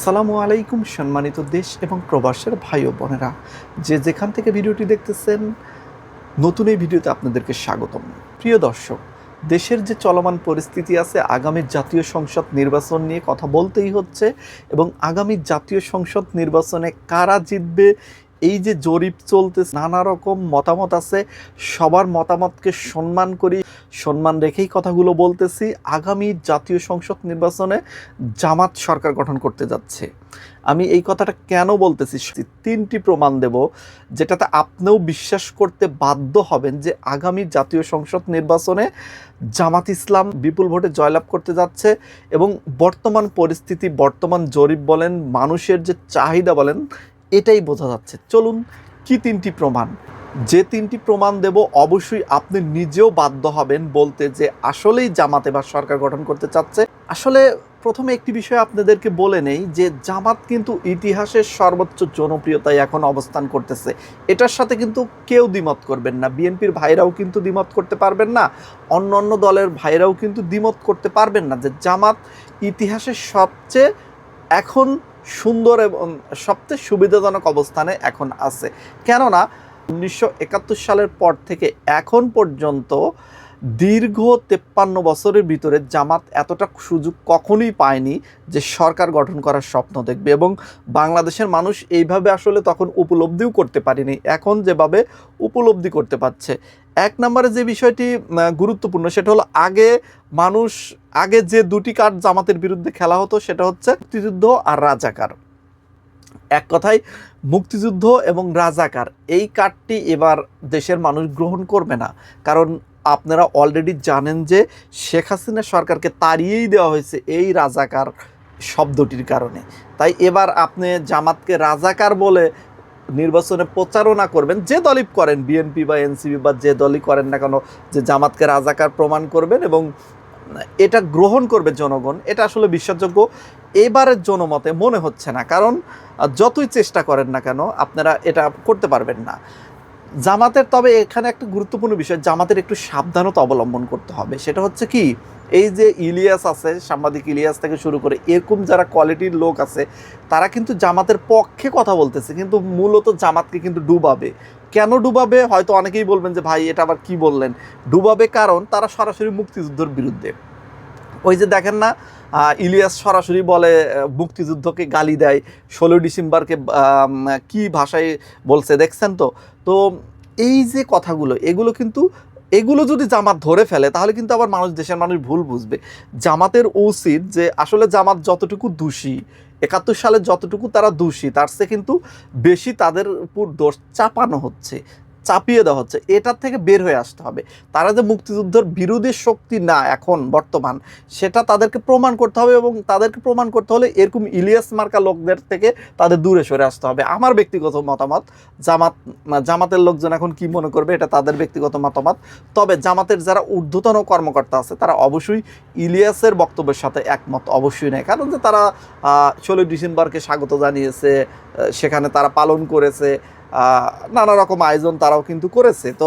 আসসালামু আলাইকুম সম্মানিত দেশ এবং প্রবাসের ভাই ও বোনেরা, যে যেখান থেকে ভিডিওটি দেখতেছেন, নতুন এই ভিডিওতে আপনাদেরকে স্বাগতম। প্রিয় দর্শক, দেশের যে চলমান পরিস্থিতি আছে, আগামী জাতীয় সংসদ নির্বাচন নিয়ে কথা বলতেই হচ্ছে এবং আগামী জাতীয় সংসদ নির্বাচনে কারা জিতবে, এই যে জরিপ চলতেছে, নানা রকম মতামত আছে, সবার মতামতকে সম্মান করি, সম্মান রেখেই কথাগুলো বলতেছি। আগামী জাতীয় সংসদ নির্বাচনে জামাত সরকার গঠন করতে যাচ্ছে। আমি এই কথাটা কেন বলতেছি, তিনটি প্রমাণ দেব যেটাতে আপনিও বিশ্বাস করতে বাধ্য হবেন যে আগামী জাতীয় সংসদ নির্বাচনে জামাত ইসলাম বিপুল ভোটে জয়লাভ করতে যাচ্ছে। এবং বর্তমান পরিস্থিতি, বর্তমান জরিপ বলেন, মানুষের যে চাহিদা বলেন, এটাই বোঝা যাচ্ছে। চলুন, কি তিনটি প্রমাণ, যে তিনটি প্রমাণ দেব অবশ্যই আপনি নিজেও বাধ্য হবেন বলতে যে আসলেই জামাত এবার সরকার গঠন করতে চাচ্ছে। আসলে প্রথমে একটি বিষয় আপনাদেরকে বলে নেই যে জামাত কিন্তু ইতিহাসের সর্বোচ্চ জনপ্রিয়তায় এখন অবস্থান করতেছে। এটার সাথে কিন্তু কেউ দ্বিমত করবেন না। বিএনপির ভাইরাও কিন্তু দ্বিমত করতে পারবেন না, অন্য অন্য দলের ভাইরাও কিন্তু দ্বিমত করতে পারবেন না যে জামাত ইতিহাসের সবচেয়ে এখন সুন্দর এবং সবচেয়ে সুবিধাজনক অবস্থানে এখন আছে। কেননা 1971 সালের পর থেকে এখন পর্যন্ত দীর্ঘ 53 বছরের ভিতরে জামাত এতটা সুযোগ কখনোই পায়নি যে সরকার গঠন করার স্বপ্ন দেখবে, এবং বাংলাদেশের মানুষ এইভাবে আসলে তখন উপলব্ধিও করতে পারেনি, এখন যেভাবে উপলব্ধি করতে পারছে। এক নম্বরে যে বিষয়টি গুরুত্বপূর্ণ সেটা হলো, আগে যে দুটি কার্ড জামাতের বিরুদ্ধে খেলা হতো সেটা হচ্ছে মুক্তিযুদ্ধ আর রাজাকার। এক কথায় মুক্তিযুদ্ধ এবং রাজাকার, এই কার্ডটি এবার দেশের মানুষ গ্রহণ করবে না। কারণ আপনারা অলরেডি জানেন যে শেখ হাসিনা সরকারকে তাড়িয়েই দেওয়া হয়েছে এই রাজাকার শব্দটির কারণে। তাই এবার আপনি জামাতকে রাজাকার বলে নির্বাচনে প্রচারণা করবেন, যে দলই করেন, বিএনপি বা এনসিপি বা যে দলই করেন না কেন, যে জামাতকে রাজাকার প্রমাণ করবেন এবং এটা গ্রহণ করবে জনগণ, এটা আসলে বিশ্বাসযোগ্য এবারের জনমতে মনে হচ্ছে না। কারণ যতই চেষ্টা করেন না কেন আপনারা এটা করতে পারবেন না। জামাতের তবে এখানে একটা গুরুত্বপূর্ণ বিষয়, জামাতের একটু সাবধানতা অবলম্বন করতে হবে। সেটা হচ্ছে কি, এই যে ইলিয়াস আছে, সাংবাদিক ইলিয়াস থেকে শুরু করে এরকম যারা কোয়ালিটির লোক আছে, তারা কিন্তু জামাতের পক্ষে কথা বলতেছে, কিন্তু মূলত জামাতকে কিন্তু ডুবাবে। কেন ডুবাবে হয়তো অনেকেই বলবেন যে ভাই এটা আবার কি বললেন। ডুবাবে কারণ তারা সরাসরি মুক্তিযুদ্ধের বিরুদ্ধে। ওই যে দেখেন না, ইলিয়াস সরাসরি বলে মুক্তিযুদ্ধকে গালি দেয়, 16 ডিসেম্বরকে কি ভাষায় বলছে দেখছেন তো। তো এই যে কথাগুলো, এগুলো যদি জামাত ধরে ফেলে তাহলে কিন্তু আবার দেশের মানুষ ভুল বুঝবে। জামাতের উচিত যে আসলে জামাত যতটুকু দোষী, 71 সালে যতটুকু তারা দোষী, তার চেয়ে কিন্তু বেশি তাদের উপর দোষ চাপানো হচ্ছে, চাপিয়ে দেওয়া হচ্ছে। এটার থেকে বের হয়ে আসতে হবে। তারা যে মুক্তিযুদ্ধের বিরোধী শক্তি না এখন বর্তমান, সেটা তাদেরকে প্রমাণ করতে হবে, এবং তাদেরকে প্রমাণ করতে হলে এরকম ইলিয়াস মার্কা লোকদের থেকে তাদের দূরে সরে আসতে হবে। আমার ব্যক্তিগত মতামত, জামাতের লোকজন এখন কি মনে করবে এটা তাদের ব্যক্তিগত মতামত। তবে জামাতের যারা ঊর্ধ্বতন কর্মকর্তা আছে তারা অবশ্যই ইলিয়াসের বক্তব্যের সাথে একমত অবশ্যই নেই। কারণ যে তারা 16 ডিসেম্বরকে স্বাগত জানিয়েছে, সেখানে তারা পালন করেছে, নানা রকম আয়োজন তারাও কিন্তু করেছে। তো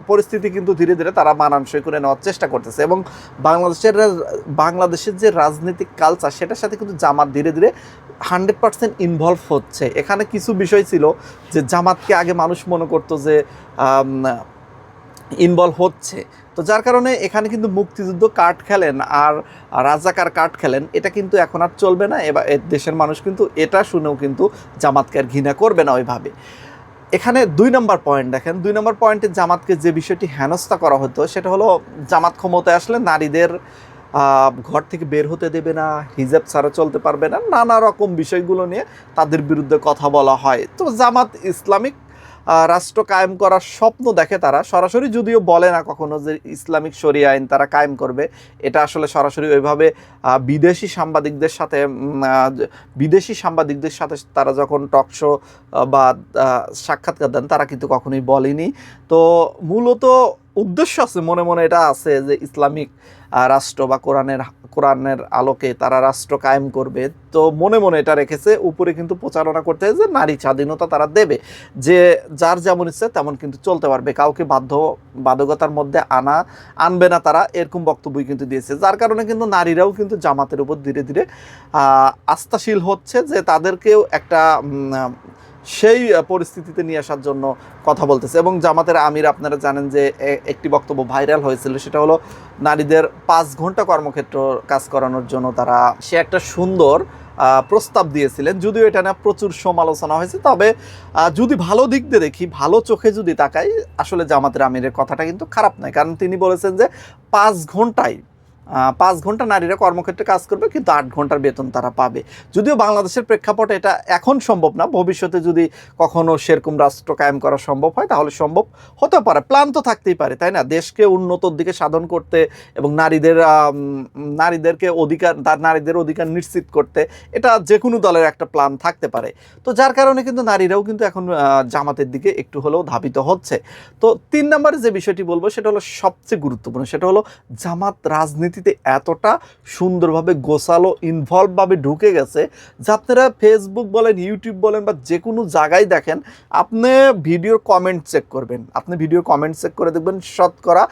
পরিস্থিতি কিন্তু ধীরে ধীরে তারা মানানসই করে নেওয়ার চেষ্টা করতেছে, এবং বাংলাদেশের যে রাজনৈতিক কালচার সেটার সাথে কিন্তু জামাত ধীরে ধীরে 100% ইনভলভ হচ্ছে। এখানে কিছু বিষয় ছিল যে জামাতকে আগে মানুষ মনে করতো যে ইনভলভ হচ্ছে, তো যার কারণে এখানে কিন্তু মুক্তিযুদ্ধ কার্ড খেলেন আর রাজাকার কার্ড খেলেন, এটা কিন্তু এখন আর চলবে না। এবার দেশের মানুষ কিন্তু এটা শুনেও কিন্তু জামাতকে আর ঘৃণা করবে না ওইভাবে। এখানে 2 নম্বর পয়েন্ট দেখেন, 2 নম্বর পয়েন্টে জামাতকে যে বিষয়টি হেনস্থা করা হতো সেটা হলো, জামাত ক্ষমতায় আসলে নারীদের ঘর থেকে বের হতে দেবে না, হিজাব ছাড়া চলতে পারবে না, নানা রকম বিষয়গুলো নিয়ে তাদের বিরুদ্ধে কথা বলা হয়। তো জামাত ইসলামিক রাষ্ট্র কায়েম করার স্বপ্ন দেখে, তারা সরাসরি যদিও বলে না কখনো যে ইসলামিক শরিয়া আইন তারা কায়েম করবে, এটা আসলে সরাসরি ওইভাবে বিদেশি সাংবাদিকদের সাথে তারা যখন টকশো বা সাক্ষাৎকার দেন তারা কিন্তু কখনোই বলেনি। তো মূলত উদ্দেশ্য আছে, মনে মনে এটা আছে যে ইসলামিক রাষ্ট্র বা কোরআনের আলোকে তারা রাষ্ট্র কায়েম করবে, তো মনে মনে এটা রেখেছে। উপরে কিন্তু প্রচারণা করতে যে নারী স্বাধীনতা তারা দেবে, যে যার যেমন ইচ্ছে তেমন কিন্তু চলতে পারবে, কাউকে বাধ্যকতার মধ্যে আনবে না তারা, এরকম বক্তব্যই কিন্তু দিয়েছে। যার কারণে কিন্তু নারীরাও কিন্তু জামাতের উপর ধীরে ধীরে আস্থাশীল হচ্ছে, যে তাদেরকেও একটা সেই পরিস্থিতিতে নিয়ে আসার জন্য কথা বলতেছে। এবং জামাতের আমির আপনারা জানেন যে একটি বক্তব্য ভাইরাল হয়েছিল, সেটা হলো নারীদের 5 ঘন্টা কর্মক্ষেত্র কাজ করানোর জন্য সে একটা সুন্দর প্রস্তাব দিয়েছিলেন। যদিও এটা না প্রচুর সমালোচনা হয়েছে, তবে যদি ভালো দিক দিয়ে দেখি, ভালো চোখে যদি তাকাই, আসলে জামাতের আমিরের কথাটা কিন্তু খারাপ নয়। কারণ তিনি বলেছেন যে 5 ঘন্টা নারীরা কর্মক্ষেত্রে কাজ করবে, কিন্তু 8 ঘন্টার বেতন তারা পাবে। যদিও বাংলাদেশের প্রেক্ষাপটে এটা এখন সম্ভব না, ভবিষ্যতে যদি কখনো সেরকম রাষ্ট্র কায়েম করা সম্ভব হয় তাহলে সম্ভব হতে পারে, প্ল্যান তো থাকতেই পারে, তাই না? দেশকে উন্নতর দিকে সাধন করতে এবং নারীদের অধিকার নিশ্চিত করতে, এটা যে কোনো দলের একটা প্ল্যান থাকতে পারে। তো যার কারণে কিন্তু নারীরাও কিন্তু এখন জামাতের দিকে একটু হলেও ধাবিত হচ্ছে। তো 3 নম্বরে যে বিষয়টি বলবো সেটা হলো সবচেয়ে গুরুত্বপূর্ণ, সেটা হলো জামাত রাজনীতিতে এতটা সুন্দরভাবে গোছালো ইনভলভভাবে ঢুকে গেছে, যে আপনারা ফেসবুক বলেন, ইউটিউব বলেন বা যে কোনো জায়গায় দেখেন, আপনি ভিডিওর কমেন্ট চেক করবেন, করে দেখবেন শতকরা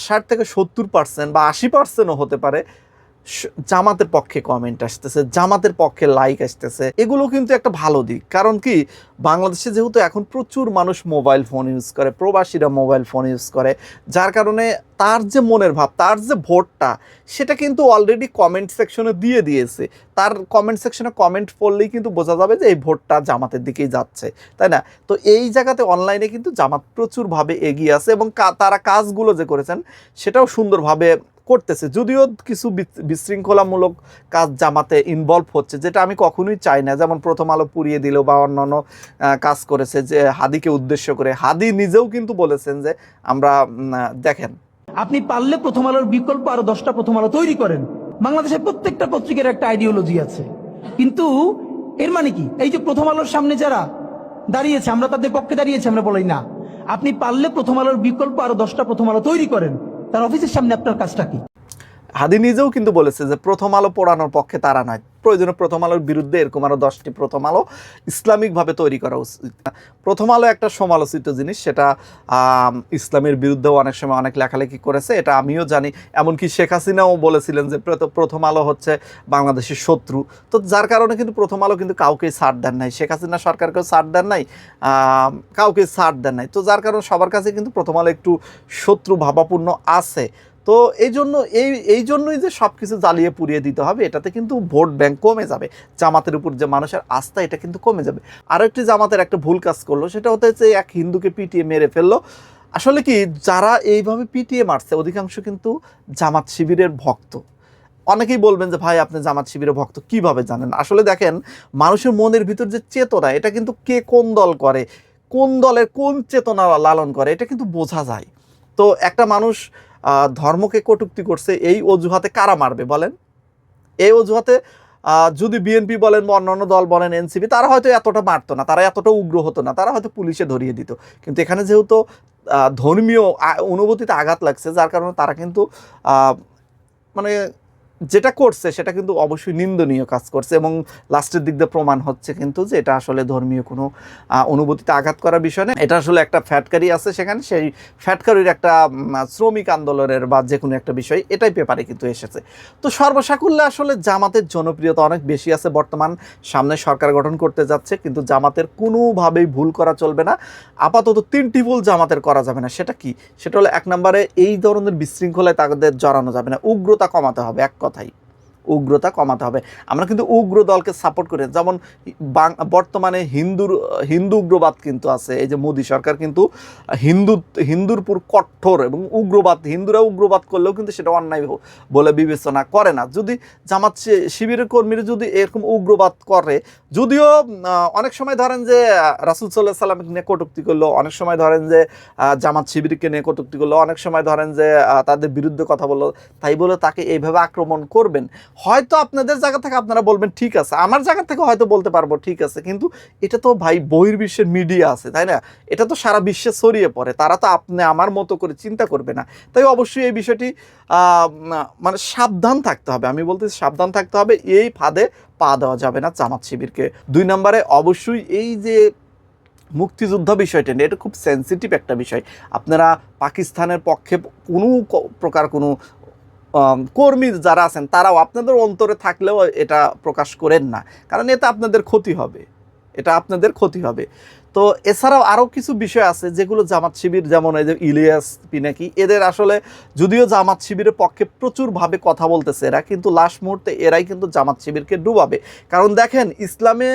60 থেকে 70% বা 80%ও হতে পারে জামাতের পক্ষে কমেন্ট আসতেছে, জামাতের পক্ষে লাইক আসতেছে। এগুলো কিন্তু একটা ভালো দিক। কারণ কি, বাংলাদেশে যেহেতু এখন প্রচুর মানুষ মোবাইল ফোন ইউজ করে, প্রবাসীরা মোবাইল ফোন ইউজ করে, যার কারণে তার যে মনের ভাব, তার যে ভোটটা, সেটা কিন্তু অলরেডি কমেন্ট সেকশনে দিয়ে দিয়েছে। তার কমেন্ট সেকশনে কমেন্ট পড়লেই কিন্তু বোঝা যাবে যে এই ভোটটা জামাতের দিকেই যাচ্ছে, তাই না? তো এই জায়গাতে অনলাইনে কিন্তু জামাত প্রচুরভাবে এগিয়ে আছে, এবং তারা কাজগুলো যে করেছেন সেটাও সুন্দরভাবে করতেছে। যদিও কিছু বিশৃঙ্খলামূলক কাজ জামাতে ইনভলভ হচ্ছে, যেটা আমি কখনোই চাই না। যেমন প্রথম আলো পুড়িয়ে দিল বা অন্যান্য কাজ করেছে, যে হাদিকে উদ্দেশ্য করে। হাদি নিজেও কিন্তু বলেছেন যে আমরা দেখেন, আপনি পারলে প্রথম আলোর বিকল্প আরো 10টা প্রথম আলো তৈরি করেন। বাংলাদেশের প্রত্যেকটা পত্রিকার একটা আইডিওলজি আছে, কিন্তু এর মানে কি, এই যে প্রথম আলোর সামনে যারা দাঁড়িয়েছে, আমরা তাদের পক্ষে দাঁড়িয়েছি, আমরা বলি না, আপনি পারলে প্রথম আলোর বিকল্প আরো 10টা প্রথম আলো তৈরি করেন। তার অফিসের সামনে আপনার কাজটা কি? হাদি নিজেও কিন্তু বলেছে যে প্রথম আলো পোড়ানোর পক্ষে তারা নয়, প্রয়োজনে প্রথম আলোর বিরুদ্ধে এরকম আরো 10টি প্রথম আলো ইসলামিকভাবে তৈরি করা উচিত। প্রথম আলো একটা সমালোচিত জিনিস, সেটা ইসলামের বিরুদ্ধেও অনেক সময় অনেক লেখালেখি করেছে, এটা আমিও জানি। এমনকি শেখ হাসিনাও বলেছিলেন যে প্রথম আলো হচ্ছে বাংলাদেশের শত্রু। তো যার কারণে কিন্তু প্রথম আলো কিন্তু কাউকেই ছাড় দেন নাই, শেখ হাসিনা সরকারকেও ছাড় দেন নাই, কাউকে ছাড় দেন নাই। তো যার কারণে সবার কাছে কিন্তু প্রথম আলো একটু শত্রু ভাবাপূর্ণ আছে। তো এই জন্যই যে সব কিছু জ্বালিয়ে পুড়িয়ে দিতে হবে, এটাতে কিন্তু ভোট ব্যাংক কমে যাবে, জামাতের উপর যে মানুষের আস্থা, এটা কিন্তু কমে যাবে। আরও একটি জামাতের একটা ভুল কাজ করলো, সেটা হচ্ছে এক হিন্দুকে পিটিয়ে মেরে ফেললো। আসলে কি, যারা এইভাবে পিটিয়ে মারছে অধিকাংশ কিন্তু জামাত শিবিরের ভক্ত। অনেকেই বলবেন যে ভাই আপনি জামাত শিবিরের ভক্ত কিভাবে জানেন? আসলে দেখেন, মানুষের মনের ভিতর যে চেতনা, এটা কিন্তু কে কোন দল করে, কোন দলের কোন চেতনা লালন করে, এটা কিন্তু বোঝা যায়। তো একটা মানুষ ধর্মকে কটূক্তি করছে, এই অজুহাতে কারা মারবে বলেন? এই অজুহাতে যদি বিএনপি বলেন বা অন্যান্য দল বলেন, এনসিপি, তারা হয়তো এতটা মারতো না, তারা এতটা উগ্র হতো না, তারা হয়তো পুলিশে ধরিয়ে দিত। কিন্তু এখানে যেহেতু ধর্মীয় অনুভূতিতে আঘাত লাগছে, যার কারণে তারা কিন্তু মানে যেটা করছে সেটা কিন্তু অবশ্যই নিন্দনীয় কাজ করছে, এবং লাস্টের দিক দিয়ে প্রমাণ হচ্ছে কিন্তু যে এটা আসলে ধর্মীয় কোনো অনুভূতিতে আঘাত করার বিষয় না। এটা আসলে একটা ফ্যাটকারি আছে সেখানে, সেই ফ্যাটকারির একটা শ্রমিক আন্দোলনের বা যে কোনো একটা বিষয়, এটাই পেপারে কিন্তু এসেছে। তো সর্বসাকুল্যে আসলে জামাতের জনপ্রিয়তা অনেক বেশি আছে বর্তমান, সামনে সরকার গঠন করতে যাচ্ছে, কিন্তু জামাতের কোনোভাবেই ভুল করা চলবে না। আপাতত 3টি ভুল জামাতের করা যাবে না। সেটা কি? সেটা হলো, 1 নম্বরে এই ধরনের বিশৃঙ্খলায় তাদের জড়ানো যাবে না, উগ্রতা কমাতে হবে। এক কথাই উগ্রতা কমাতে হবে। আমরা কিন্তু উগ্র দলকে সাপোর্ট করি, যেমন বর্তমানে হিন্দু উগ্রবাদ কিন্তু আছে। এই যে মোদী সরকার কিন্তু হিন্দুর পুর কঠোর এবং উগ্রবাদ, হিন্দুরা উগ্রবাদ করলেও কিন্তু সেটা অন্যায় বলে বিবেচনা করে না। যদি জামাত শিবিরের কর্মীরা যদি এরকম উগ্রবাদ করে, যদিও অনেক সময় ধরেন যে রাসূল সাল্লাল্লাহু আলাইহি ওয়াসাল্লামকে নিয়ে কটূক্তি করলো, অনেক সময় ধরেন যে জামাত শিবিরকে নিয়ে কটূক্তি করলো, অনেক সময় ধরেন যে তাদের বিরুদ্ধে কথা বললো, তাই বলে তাকে এইভাবে আক্রমণ করবেন, হয়তো আপনাদের জায়গা থেকে আপনারা বলবেন ঠিক আছে, আমার জায়গা থেকে হয়তো বলতে পারবো ঠিক আছে, কিন্তু এটা তো ভাই বহির্বিশ্বের মিডিয়া আছে, তাই না? এটা তো সারা বিশ্বে ছড়িয়ে পড়ে, তারা তো আপনি আমার মতো করে চিন্তা করবে না। তাই অবশ্যই এই বিষয়টি মানে সাবধান থাকতে হবে, আমি বলতেছি সাবধান থাকতে হবে, এই ফাঁদে পা দেওয়া যাবে না জামাত শিবিরকে। 2 নম্বরে অবশ্যই এই যে মুক্তিযুদ্ধ বিষয়টা নিয়ে, এটা খুব সেন্সিটিভ একটা বিষয়। আপনারা পাকিস্তানের পক্ষে কোনো প্রকার কোনো কর্মী যারা আছেন তারাও আপনাদের অন্তরে থাকলেও এটা প্রকাশ করেন না, কারণ এতে আপনাদের ক্ষতি হবে, এটা আপনাদের ক্ষতি হবে। তো এছাড়াও আরও কিছু বিষয় আছে যেগুলো জামাত শিবির, যেমন এই যে ইলিয়াস পিনাকি, এদের আসলে যদিও জামাত শিবিরের পক্ষে প্রচুরভাবে কথা বলতেছে এরা, কিন্তু লাস্ট মুহূর্তে এরাই কিন্তু জামাত শিবিরকে ডুবাবে। কারণ দেখেন ইসলামে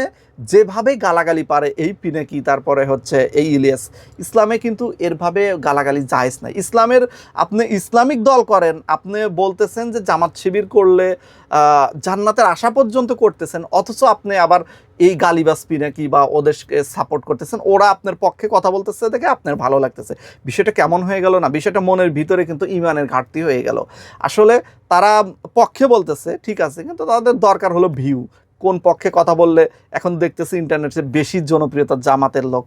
যেভাবে গালাগালি পারে এই পিনাকি, তারপরে হচ্ছে এই ইলিয়াস, ইসলামে কিন্তু এরভাবে গালাগালি জায়েজ নাই। ইসলামের আপনি ইসলামিক দল করেন, আপনি বলতেছেন যে জামাত শিবির করলে জান্নাতের আশা পর্যন্ত করতেছেন, অথচ আপনি আবার এই গালিবাস পিনাকি বা ওদেরকে সাপোর্ট করতেছেন, ওরা আপনার পক্ষে কথা বলতেছে দেখে আপনার ভালো লাগতেছে। বিষয়টা কেমন হয়ে গেল না? বিষয়টা মনের ভিতরে কিন্তু ইমানের ঘাটতি হয়ে গেল। আসলে তারা পক্ষে বলতেছে ঠিক আছে, কিন্তু তাদের দরকার হলো ভিউ। কোন পক্ষে কথা বললে, এখন দেখতেছি ইন্টারনেটে বেশি জনপ্রিয়তা জামাতের লোক,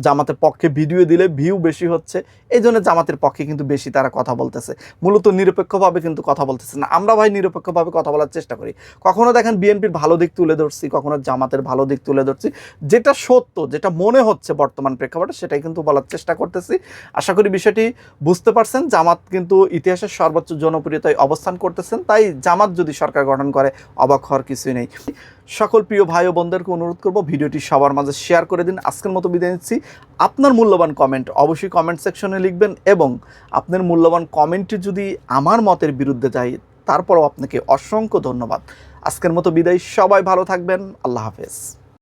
জামাতের পক্ষে ভিডিও দিলে ভিউ বেশি হচ্ছে, এই জন্য জামাতের পক্ষে কিন্তু বেশি তারা কথা বলতেছে, মূলত নিরপেক্ষভাবে কিন্তু কথা বলতেছে না। আমরা ভাই নিরপেক্ষভাবে কথা বলার চেষ্টা করি, কখনো দেখেন বিএনপির ভালো দিক তুলে ধরছি, কখনো জামাতের ভালো দিক তুলে ধরছি, যেটা সত্য, যেটা মনে হচ্ছে বর্তমান প্রেক্ষাপটে সেটাই কিন্তু বলার চেষ্টা করতেছি। আশা করি বিষয়টি বুঝতে পারছেন। জামাত কিন্তু ইতিহাসের সর্বোচ্চ জনপ্রিয়তায় অবস্থান করতেছেন, তাই জামাত যদি সরকার গঠন করে অবাক হওয়ার কিছুই নেই। সকল প্রিয় ভাই ও বোনদেরকে অনুরোধ করব ভিডিওটি সবার মাঝে শেয়ার করে দিন। আজকের মতো বিদায় নিচ্ছি। আপনার মূল্যবান কমেন্ট অবশ্যই কমেন্ট সেকশনে লিখবেন, এবং আপনার মূল্যবান কমেন্টটি যদি আমার মতের বিরুদ্ধে যায় তারপরও আপনাকে অসংখ্য ধন্যবাদ। আজকের মতো বিদায়, সবাই ভালো থাকবেন, আল্লাহ হাফেজ।